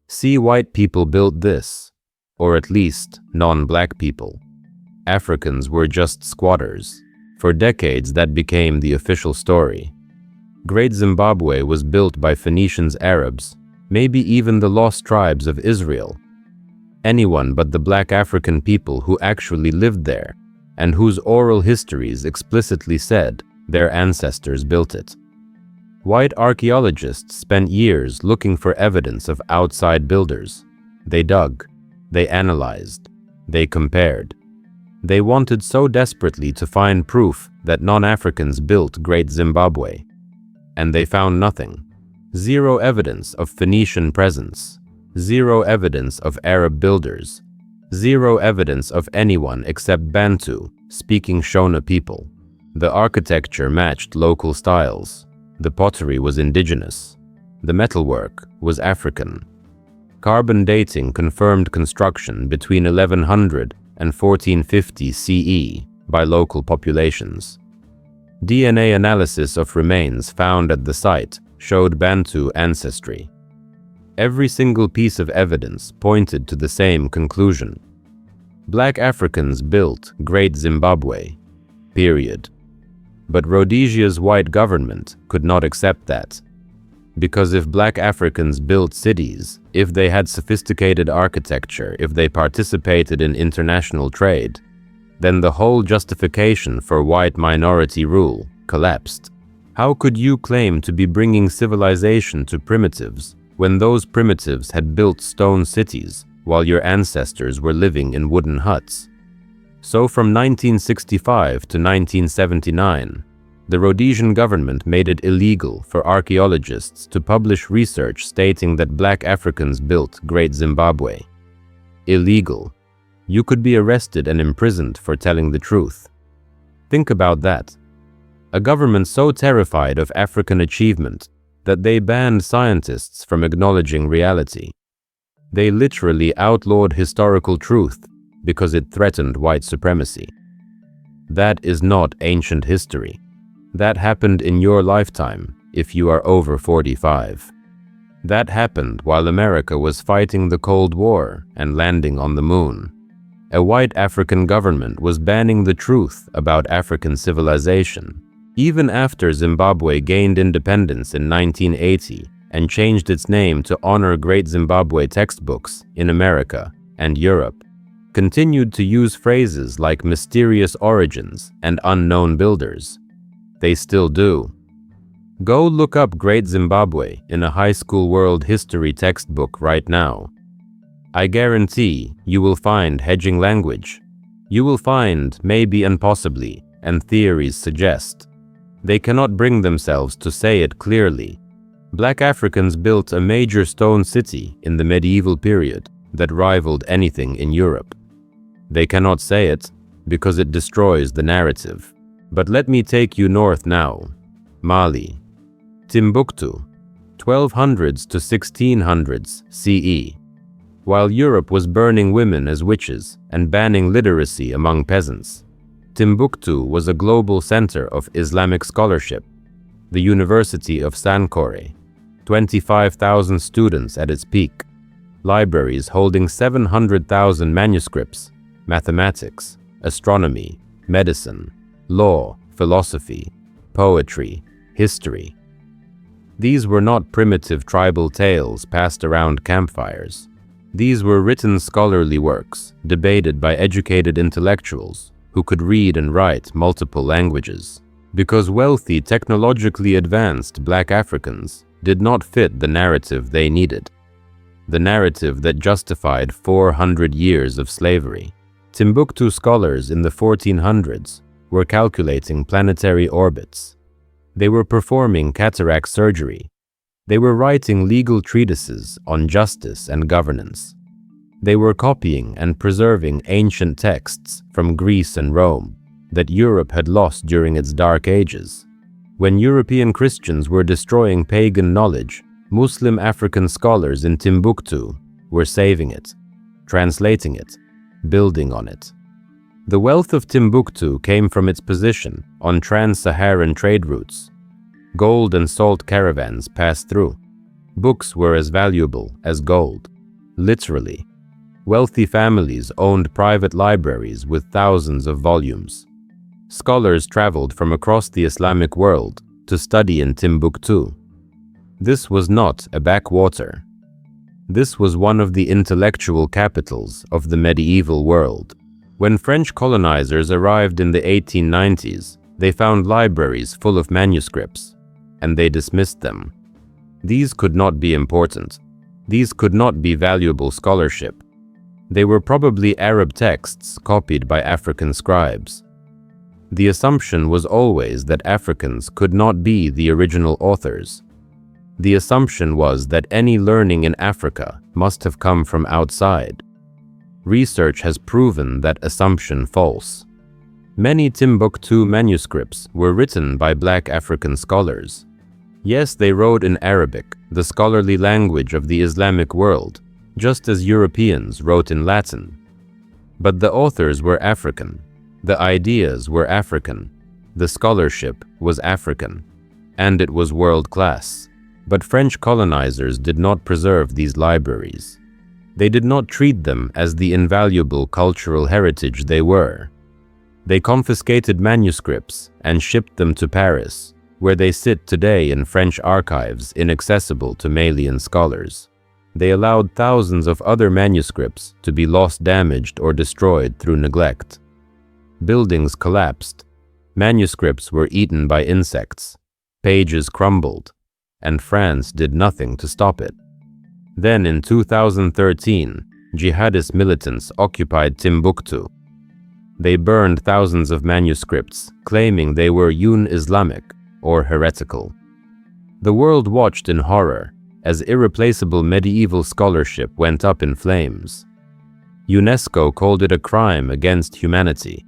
See, white people built this, or at least non-black people. Africans were just squatters. For decades, that became the official story. Great Zimbabwe was built by Phoenicians, Arabs, maybe even the lost tribes of Israel. Anyone but the black African people who actually lived there, and whose oral histories explicitly said their ancestors built it. White archaeologists spent years looking for evidence of outside builders. They dug, they analyzed, they compared. They wanted so desperately to find proof that non-Africans built Great Zimbabwe. And they found nothing. Zero evidence of Phoenician presence. Zero evidence of Arab builders. Zero evidence of anyone except Bantu-speaking Shona people. The architecture matched local styles. The pottery was indigenous. The metalwork was African. Carbon dating confirmed construction between 1100 and 1450 CE by local populations. DNA analysis of remains found at the site showed Bantu ancestry. Every single piece of evidence pointed to the same conclusion. Black Africans built Great Zimbabwe, period. But Rhodesia's white government could not accept that. Because if black Africans built cities, if they had sophisticated architecture, if they participated in international trade, then the whole justification for white minority rule collapsed. How could you claim to be bringing civilization to primitives when those primitives had built stone cities while your ancestors were living in wooden huts? So from 1965 to 1979, the Rhodesian government made it illegal for archaeologists to publish research stating that black Africans built Great Zimbabwe. Illegal. You could be arrested and imprisoned for telling the truth. Think about that. A government so terrified of African achievement that they banned scientists from acknowledging reality. They literally outlawed historical truth because it threatened white supremacy. That is not ancient history. That happened in your lifetime if you are over 45. That happened while America was fighting the Cold War and landing on the moon. A white African government was banning the truth about African civilization, Even after Zimbabwe gained independence in 1980 and changed its name to honor great Zimbabwe textbooks in America and Europe, continued to use phrases like mysterious origins and unknown builders. They still do. Go look up Great Zimbabwe in a high school world history textbook right now. I guarantee you will find hedging language. You will find maybe and possibly, and theories suggest. They cannot bring themselves to say it clearly. Black Africans built a major stone city in the medieval period that rivaled anything in Europe. They cannot say it because it destroys the narrative. But let me take you north now. Mali. Timbuktu, 1200s to 1600s CE. While Europe was burning women as witches and banning literacy among peasants, Timbuktu was a global center of Islamic scholarship. The University of Sankore, 25,000 students at its peak, libraries holding 700,000 manuscripts, mathematics, astronomy, medicine, law, philosophy, poetry, history. These were not primitive tribal tales passed around campfires. These were written scholarly works, debated by educated intellectuals who could read and write multiple languages. Because wealthy, technologically advanced Black Africans did not fit the narrative they needed. The narrative that justified 400 years of slavery. Timbuktu scholars in the 1400s were calculating planetary orbits. They were performing cataract surgery. They were writing legal treatises on justice and governance. They were copying and preserving ancient texts from Greece and Rome that Europe had lost during its dark ages. When European Christians were destroying pagan knowledge, Muslim African scholars in Timbuktu were saving it, translating it, building on it. The wealth of Timbuktu came from its position on trans-Saharan trade routes. Gold and salt caravans passed through. Books were as valuable as gold, literally. Wealthy families owned private libraries with thousands of volumes. Scholars traveled from across the Islamic world to study in Timbuktu. This was not a backwater. This was one of the intellectual capitals of the medieval world. When French colonizers arrived in the 1890s, they found libraries full of manuscripts, and they dismissed them. These could not be important. These could not be valuable scholarship. They were probably Arab texts copied by African scribes. The assumption was always that Africans could not be the original authors. The assumption was that any learning in Africa must have come from outside. Research has proven that assumption false. Many Timbuktu manuscripts were written by Black African scholars. Yes, they wrote in Arabic, the scholarly language of the Islamic world, just as Europeans wrote in Latin. But the authors were African. The ideas were African. The scholarship was African. And it was world-class. But French colonizers did not preserve these libraries. They did not treat them as the invaluable cultural heritage they were. They confiscated manuscripts and shipped them to Paris, where they sit today in French archives inaccessible to Malian scholars. They allowed thousands of other manuscripts to be lost, damaged, or destroyed through neglect. Buildings collapsed. Manuscripts were eaten by insects. Pages crumbled. And France did nothing to stop it. Then in 2013, jihadist militants occupied Timbuktu. They burned thousands of manuscripts, claiming they were un-Islamic or heretical. The world watched in horror as irreplaceable medieval scholarship went up in flames. UNESCO called it a crime against humanity.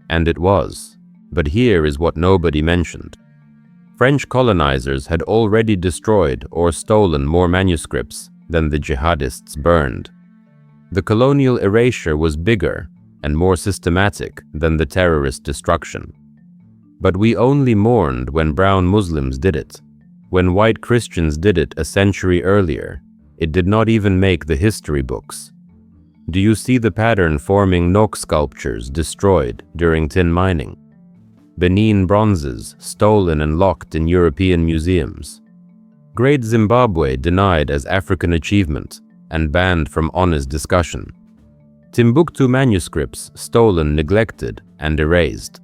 And it was. But here is what nobody mentioned. French colonizers had already destroyed or stolen more manuscripts than the jihadists burned. The colonial erasure was bigger and more systematic than the terrorist destruction. But we only mourned when brown Muslims did it. When white Christians did it a century earlier, it did not even make the history books. Do you see the pattern forming Nok sculptures destroyed during tin mining? Benin bronzes stolen and locked in European museums. Great Zimbabwe denied as African achievement and banned from honors discussion. Timbuktu manuscripts stolen, neglected, and erased.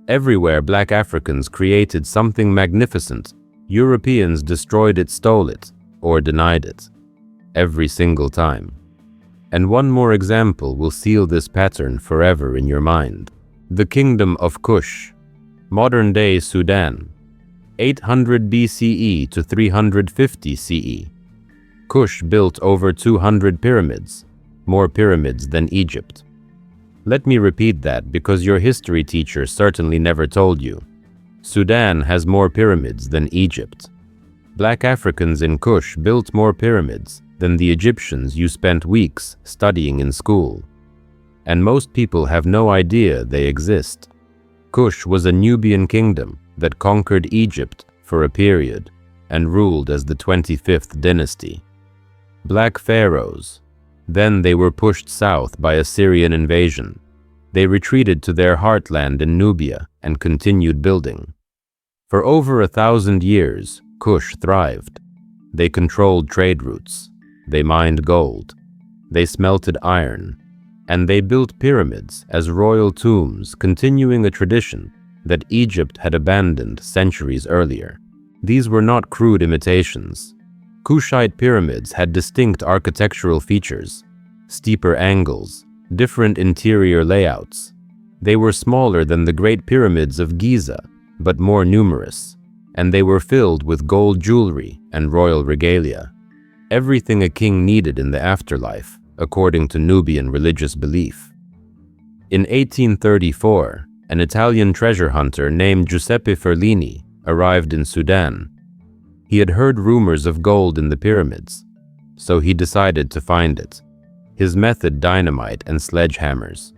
Everywhere Black Africans created something magnificent, Europeans destroyed it, stole it, or denied it. Every single time. And one more example will seal this pattern forever in your mind. The Kingdom of Kush, modern-day Sudan, 800 BCE to 350 CE. Kush built over 200 pyramids, more pyramids than Egypt. Let me repeat that because your history teacher certainly never told you. Sudan has more pyramids than Egypt. Black Africans in Kush built more pyramids than the Egyptians you spent weeks studying in school. And most people have no idea they exist. Kush was a Nubian kingdom that conquered Egypt for a period and ruled as the 25th dynasty. Black pharaohs. Then they were pushed south by Assyrian invasion. They retreated to their heartland in Nubia and continued building. For over 1,000 years, Kush thrived. They controlled trade routes. They mined gold. They smelted iron. And they built pyramids as royal tombs, continuing a tradition that Egypt had abandoned centuries earlier. These were not crude imitations. Kushite pyramids had distinct architectural features, steeper angles, different interior layouts. They were smaller than the Great Pyramids of Giza, but more numerous, and they were filled with gold jewelry and royal regalia. Everything a king needed in the afterlife, according to Nubian religious belief. In 1834, an Italian treasure hunter named Giuseppe Ferlini arrived in Sudan. He had heard rumors of gold in the pyramids, so he decided to find it. His method: dynamite and sledgehammers.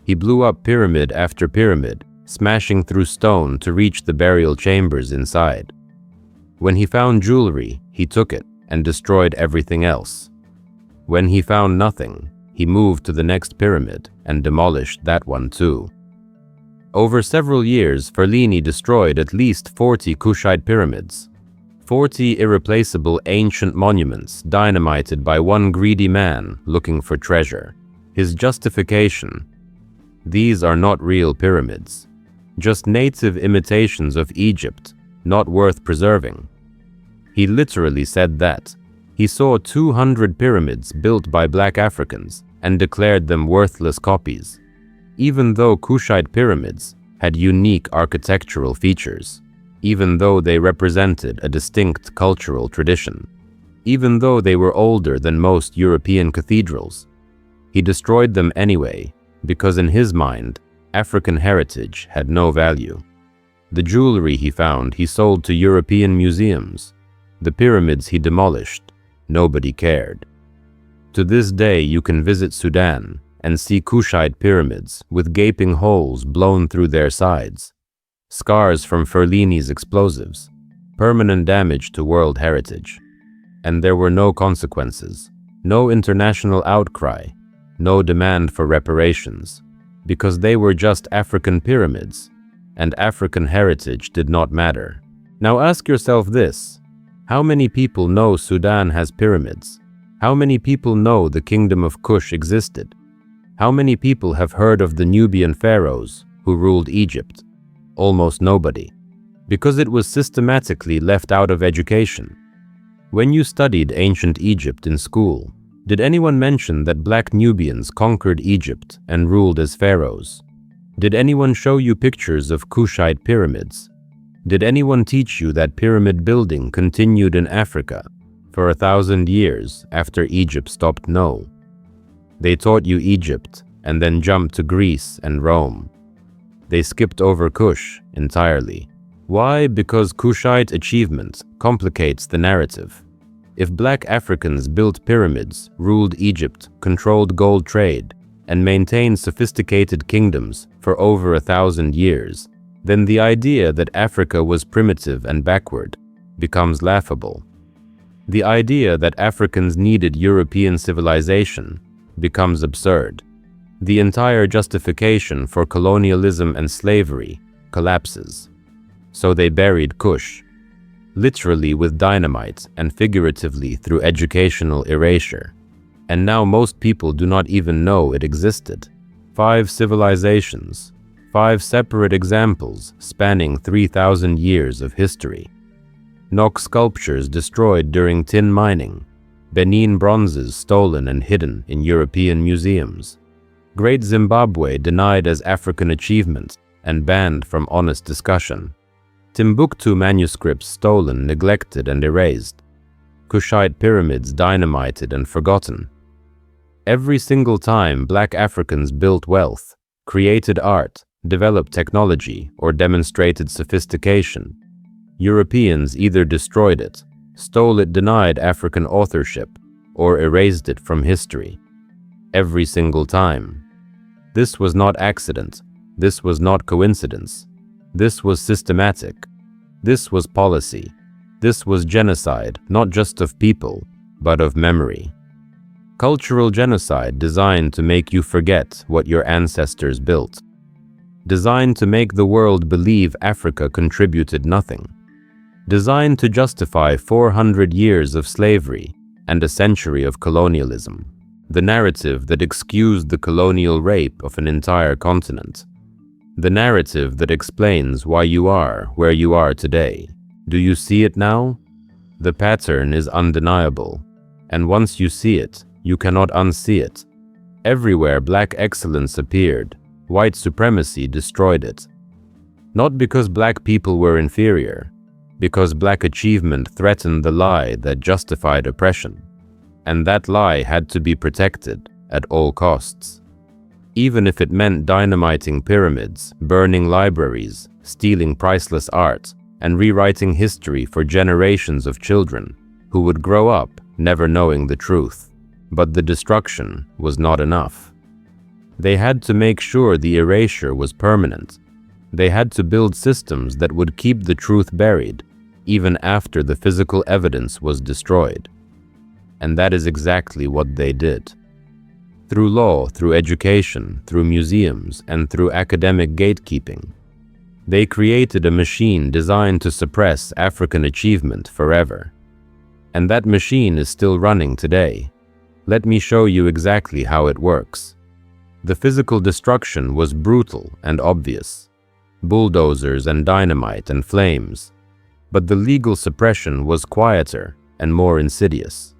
He blew up pyramid after pyramid, smashing through stone to reach the burial chambers inside. When he found jewelry, he took it and destroyed everything else. When he found nothing, he moved to the next pyramid and demolished that one too. Over several years, Ferlini destroyed at least 40 Kushite pyramids, 40 irreplaceable ancient monuments dynamited by one greedy man looking for treasure. His justification: these are not real pyramids, just native imitations of Egypt, not worth preserving. He literally said that. He saw 200 pyramids built by Black Africans and declared them worthless copies, even though Kushite pyramids had unique architectural features, even though they represented a distinct cultural tradition, even though they were older than most European cathedrals. He destroyed them anyway, because in his mind, African heritage had no value. The jewelry he found he sold to European museums. The pyramids he demolished. Nobody cared. To this day, you can visit Sudan and see Kushite pyramids with gaping holes blown through their sides, scars from Ferlini's explosives, permanent damage to world heritage. And there were no consequences, no international outcry, no demand for reparations, because they were just African pyramids, and African heritage did not matter. Now ask yourself this: how many people know Sudan has pyramids? How many people know the Kingdom of Kush existed? How many people have heard of the Nubian pharaohs who ruled Egypt? Almost nobody, because it was systematically left out of education. When you studied ancient Egypt in school, did anyone mention that Black Nubians conquered Egypt and ruled as pharaohs? Did anyone show you pictures of Kushite pyramids? Did anyone teach you that pyramid building continued in Africa for 1,000 years after Egypt stopped? No. They taught you Egypt and then jumped to Greece and Rome. They skipped over Kush entirely. Why? Because Kushite achievement complicates the narrative. If Black Africans built pyramids, ruled Egypt, controlled gold trade, and maintained sophisticated kingdoms for over 1,000 years, then the idea that Africa was primitive and backward becomes laughable. The idea that Africans needed European civilization becomes absurd. The entire justification for colonialism and slavery collapses. So they buried Kush, literally with dynamite and figuratively through educational erasure. And now most people do not even know it existed. 5 civilizations, 5 separate examples spanning 3,000 years of history. Nok sculptures destroyed during tin mining, Benin bronzes stolen and hidden in European museums, Great Zimbabwe denied as African achievement and banned from honest discussion, Timbuktu manuscripts stolen, neglected, and erased, Kushite pyramids dynamited and forgotten. Every single time Black Africans built wealth, created art, developed technology, or demonstrated sophistication, Europeans either destroyed it, stole it, denied African authorship, or erased it from history. Every single time. This was not accident. This was not coincidence. This was systematic. This was policy. This was genocide, not just of people, but of memory. Cultural genocide designed to make you forget what your ancestors built. Designed to make the world believe Africa contributed nothing. Designed to justify 400 years of slavery and a century of colonialism. The narrative that excused the colonial rape of an entire continent. The narrative that explains why you are where you are today. Do you see it now? The pattern is undeniable, and once you see it, you cannot unsee it. Everywhere Black excellence appeared, white supremacy destroyed it. Not because Black people were inferior, because Black achievement threatened the lie that justified oppression, and that lie had to be protected at all costs. Even if it meant dynamiting pyramids, burning libraries, stealing priceless art, and rewriting history for generations of children who would grow up never knowing the truth. But the destruction was not enough. They had to make sure the erasure was permanent. They had to build systems that would keep the truth buried, even after the physical evidence was destroyed. And that is exactly what they did. Through law, through education, through museums, and through academic gatekeeping, they created a machine designed to suppress African achievement forever. And that machine is still running today. Let me show you exactly how it works. The physical destruction was brutal and obvious. Bulldozers and dynamite and flames. But the legal suppression was quieter and more insidious.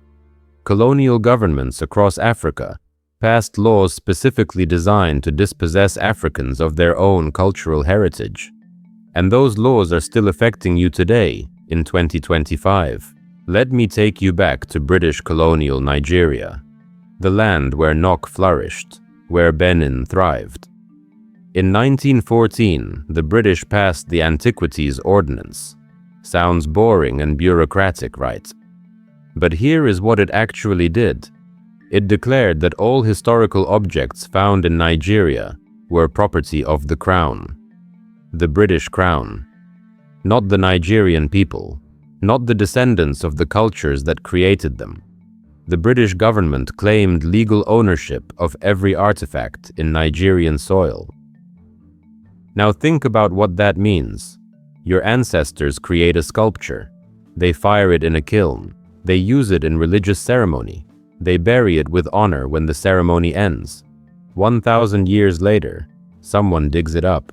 Colonial governments across Africa passed laws specifically designed to dispossess Africans of their own cultural heritage. And those laws are still affecting you today, in 2025. Let me take you back to British colonial Nigeria, the land where Nok flourished, where Benin thrived. In 1914, the British passed the Antiquities Ordinance. Sounds boring and bureaucratic, right? But here is what it actually did. It declared that all historical objects found in Nigeria were property of the Crown. The British Crown. Not the Nigerian people. Not the descendants of the cultures that created them. The British government claimed legal ownership of every artifact in Nigerian soil. Now think about what that means. Your ancestors create a sculpture. They fire it in a kiln. They use it in religious ceremony. They bury it with honor when the ceremony ends. 1,000 years later, someone digs it up.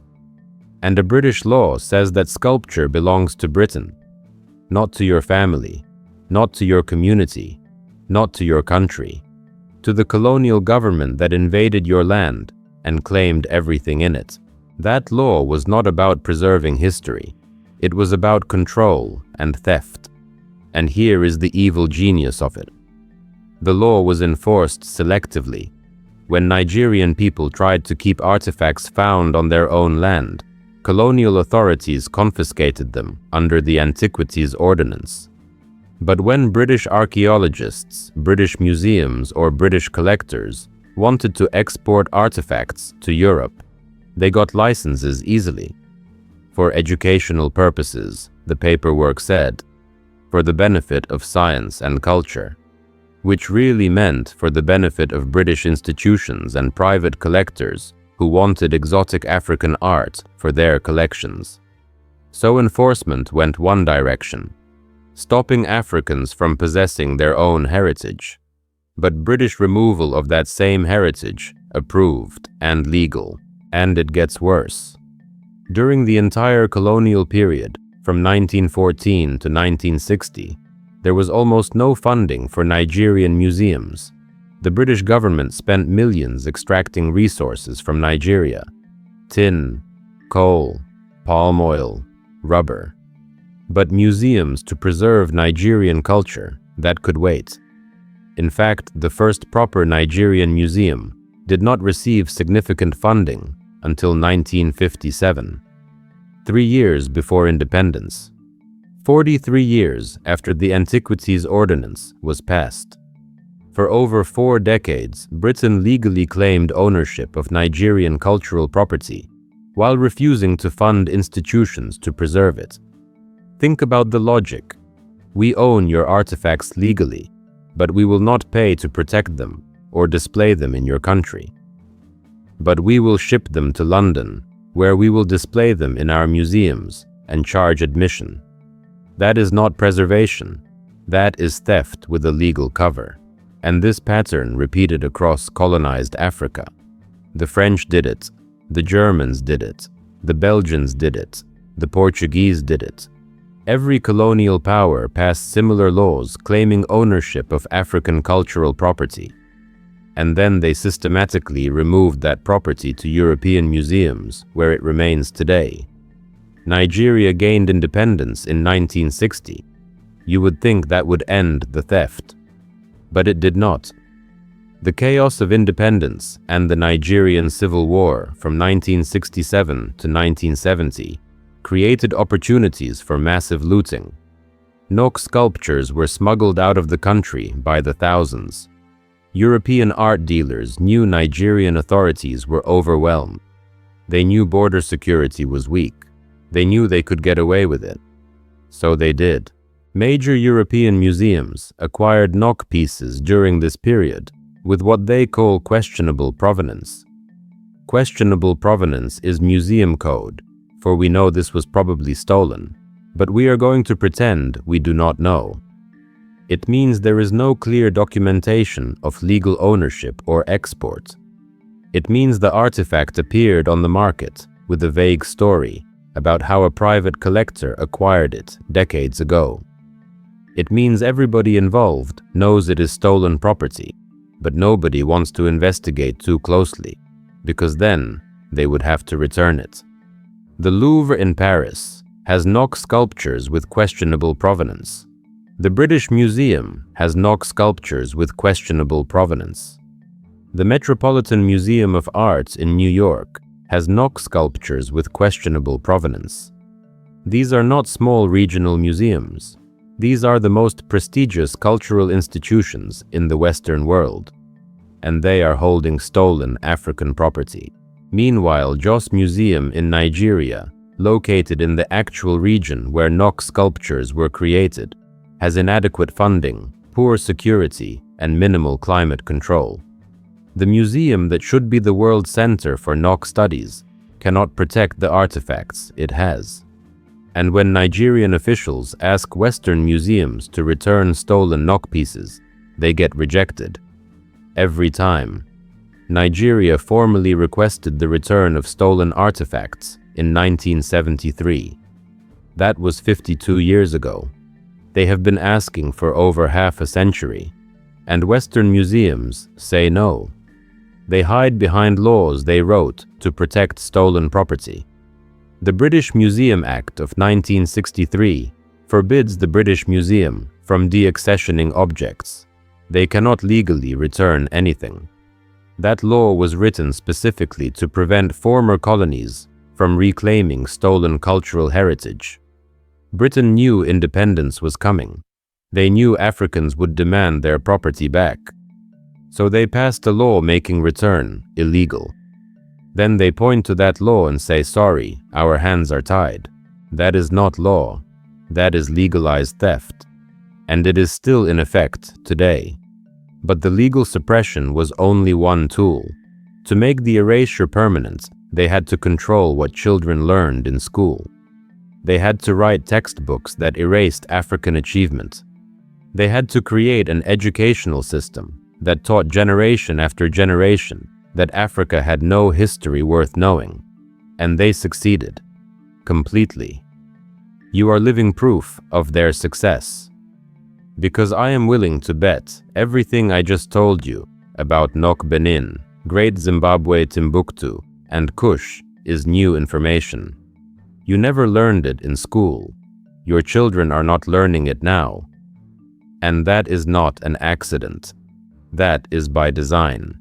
And a British law says that sculpture belongs to Britain. Not to your family, not to your community, not to your country, to the colonial government that invaded your land and claimed everything in it. That law was not about preserving history. It was about control and theft. And here is the evil genius of it. The law was enforced selectively. When Nigerian people tried to keep artifacts found on their own land, colonial authorities confiscated them under the Antiquities Ordinance. But when British archaeologists, British museums, or British collectors wanted to export artifacts to Europe, they got licenses easily. For educational purposes, the paperwork said, for the benefit of science and culture, which really meant for the benefit of British institutions and private collectors who wanted exotic African art for their collections. So enforcement went one direction, stopping Africans from possessing their own heritage. But British removal of that same heritage, approved and legal. And it gets worse. During the entire colonial period, from 1914 to 1960, there was almost no funding for Nigerian museums. The British government spent millions extracting resources from Nigeria: tin, coal, palm oil, rubber. But museums to preserve Nigerian culture, that could wait. In fact, the first proper Nigerian museum did not receive significant funding until 1957, 3 years before independence, 43 years after the Antiquities Ordinance was passed. For over 4 decades, Britain legally claimed ownership of Nigerian cultural property, while refusing to fund institutions to preserve it. Think about the logic. We own your artifacts legally, but we will not pay to protect them or display them in your country. But we will ship them to London, where we will display them in our museums and charge admission. That is not preservation. That is theft with a legal cover. And this pattern repeated across colonized Africa. The French did it. The Germans did it. The Belgians did it. The Portuguese did it. Every colonial power passed similar laws claiming ownership of African cultural property. And then they systematically removed that property to European museums, where it remains today. Nigeria gained independence in 1960. You would think that would end the theft. But it did not. The chaos of independence and the Nigerian Civil War from 1967 to 1970 created opportunities for massive looting. Nok sculptures were smuggled out of the country by the thousands. European art dealers knew Nigerian authorities were overwhelmed. They knew border security was weak. They knew they could get away with it. So they did. Major European museums acquired Nok pieces during this period with what they call questionable provenance. Questionable provenance is museum code, for we know this was probably stolen, but we are going to pretend we do not know. It means there is no clear documentation of legal ownership or export. It means the artifact appeared on the market with a vague story about how a private collector acquired it decades ago. It means everybody involved knows it is stolen property, but nobody wants to investigate too closely, because then they would have to return it. The Louvre in Paris has Nok sculptures with questionable provenance. The British Museum has Nok sculptures with questionable provenance. The Metropolitan Museum of Art in New York has Nok sculptures with questionable provenance. These are not small regional museums. These are the most prestigious cultural institutions in the Western world, and they are holding stolen African property. Meanwhile, Jos Museum in Nigeria, located in the actual region where Nok sculptures were created, has inadequate funding, poor security, and minimal climate control. The museum that should be the world center for Nok studies cannot protect the artifacts it has. And when Nigerian officials ask Western museums to return stolen Nok pieces, they get rejected. Every time. Nigeria formally requested the return of stolen artifacts in 1973. That was 52 years ago. They have been asking for over half a century, and Western museums say no. They hide behind laws they wrote to protect stolen property. The British Museum Act of 1963 forbids the British Museum from deaccessioning objects. They cannot legally return anything. That law was written specifically to prevent former colonies from reclaiming stolen cultural heritage. Britain knew independence was coming. They knew Africans would demand their property back. So they passed a law making return illegal. Then they point to that law and say, sorry, our hands are tied. That is not law. That is legalized theft. And it is still in effect today. But the legal suppression was only one tool. To make the erasure permanent, they had to control what children learned in school. They had to write textbooks that erased African achievement. They had to create an educational system that taught generation after generation that Africa had no history worth knowing. And they succeeded. Completely. You are living proof of their success. Because I am willing to bet everything I just told you about Nok Benin, Great Zimbabwe Timbuktu, and Kush is new information. You never learned it in school. Your children are not learning it now. And that is not an accident. That is by design.